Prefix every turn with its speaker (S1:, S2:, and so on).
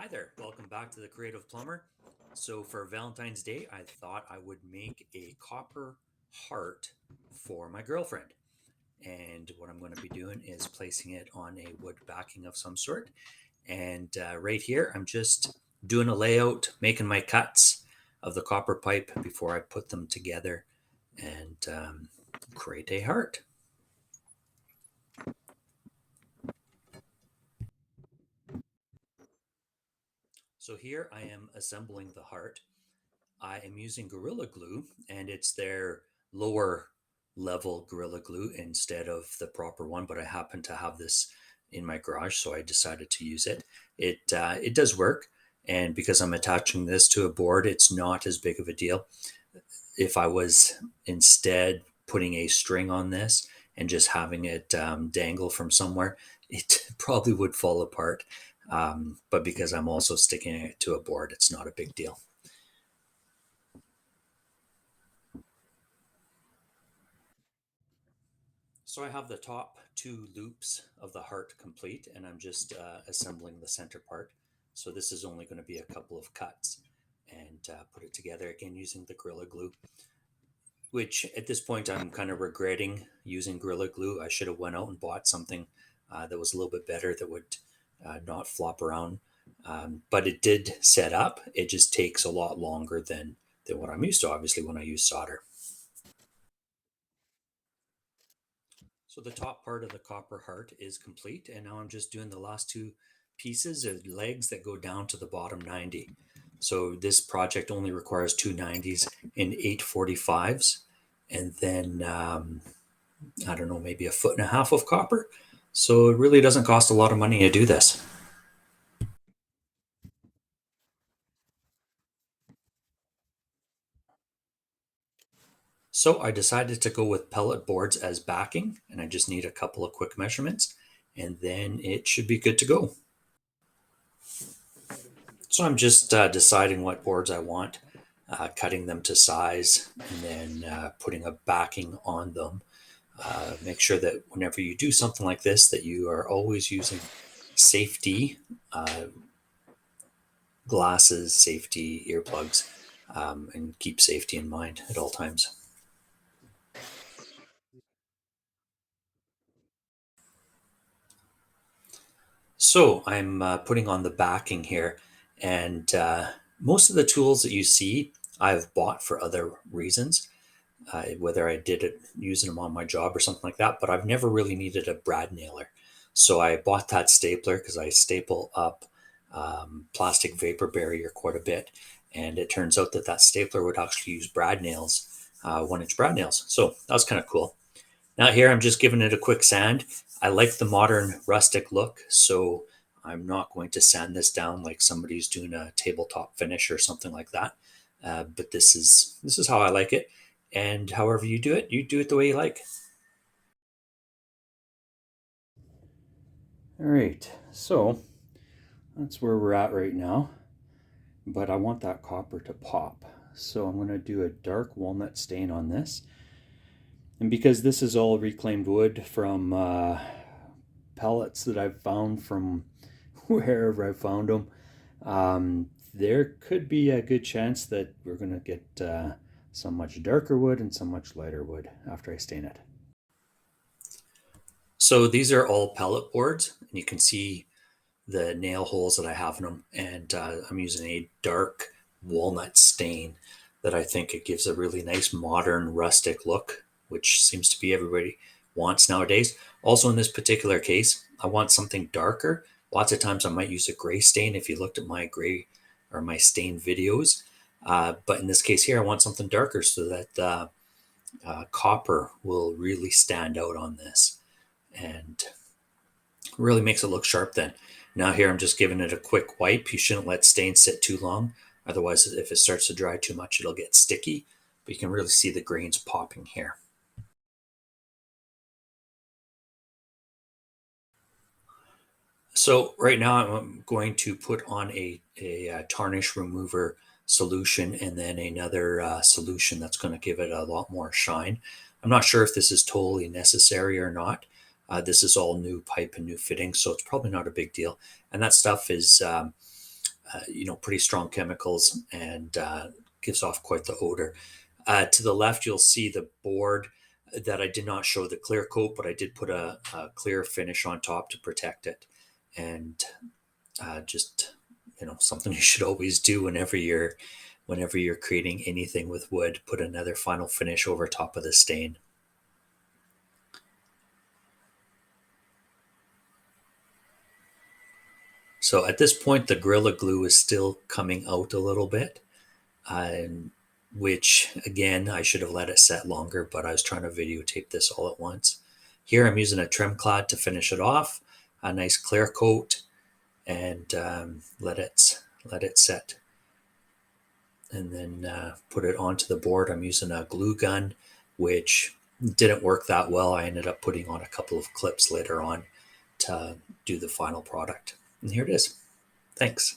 S1: Hi there, welcome back to the Creative Plumber. So for Valentine's Day, I thought I would make a copper heart for my girlfriend. And what I'm going to be doing is placing it on a wood backing of some sort. And right here, I'm just doing a layout, making my cuts of the copper pipe before I put them together and create a heart. So here I am assembling the heart. I am using Gorilla Glue, and it's their lower level Gorilla Glue instead of the proper one. But I happen to have this in my garage, so I decided to use it. It does work, and because I'm attaching this to a board, it's not as big of a deal. If I was instead putting a string on this and just having it dangle from somewhere, it probably would fall apart. But because I'm also sticking it to a board, it's not a big deal. So I have the top two loops of the heart complete, and I'm just assembling the center part. So this is only going to be a couple of cuts and put it together again using the Gorilla Glue, which at this point I'm kind of regretting using Gorilla Glue. I should have went out and bought something that was a little bit better that would not flop around. But it did set up. It just takes a lot longer than what I'm used to, obviously, when I use solder. So the top part of the copper heart is complete, and now I'm just doing the last two pieces of legs that go down to the bottom 90. So this project only requires two 90s and eight 45s, and then I don't know, maybe a foot and a half of copper. So it really doesn't cost a lot of money to do this. So I decided to go with pellet boards as backing, and I just need a couple of quick measurements, and then it should be good to go. So I'm just deciding what boards I want, cutting them to size, and then putting a backing on them. Make sure that whenever you do something like this, that you are always using safety glasses, safety earplugs, and keep safety in mind at all times. So I'm putting on the backing here, and most of the tools that you see I've bought for other reasons, whether I did it using them on my job or something like that. But I've never really needed a brad nailer, so I bought that stapler because I staple up plastic vapor barrier quite a bit, and it turns out that that stapler would actually use brad nails, 1 inch brad nails. So that was kind of cool. Now here I'm just giving it a quick sand. I like the modern rustic look, so I'm not going to sand this down like somebody's doing a tabletop finish or something like that. But this is how I like it, and however you do it the way you like. All right, so that's where we're at right now. But I want that copper to pop, so I'm going to do a dark walnut stain on this. And because this is all reclaimed wood from pellets that I've found from wherever I found them, there could be a good chance that we're going to get some much darker wood and some much lighter wood after I stain it. So these are all pellet boards, and you can see the nail holes that I have in them. And I'm using a dark walnut stain that I think it gives a really nice modern rustic look, which seems to be everybody wants nowadays. Also, in this particular case, I want something darker. Lots of times I might use a gray stain if you looked at my gray or my stain videos. But in this case here, I want something darker so that copper will really stand out on this and really makes it look sharp then. Now here I'm just giving it a quick wipe. You shouldn't let stain sit too long. Otherwise, if it starts to dry too much, it'll get sticky. But you can really see the grains popping here. So right now I'm going to put on a tarnish remover solution and then another solution that's going to give it a lot more shine. I'm not sure if this is totally necessary or not. This is all new pipe and new fitting, so it's probably not a big deal. And that stuff is pretty strong chemicals, and gives off quite the odor. To the left, you'll see the board that I did not show the clear coat, but I did put a clear finish on top to protect it. And just something you should always do whenever you're creating anything with wood, put another final finish over top of the stain. So at this point, the Gorilla Glue is still coming out a little bit, which again, I should have let it set longer, but I was trying to videotape this all at once. Here I'm using a trim cloth to finish it off, a nice clear coat, and let it set. And then put it onto the board. I'm using a glue gun, which didn't work that well. I ended up putting on a couple of clips later on to do the final product. And here it is. Thanks.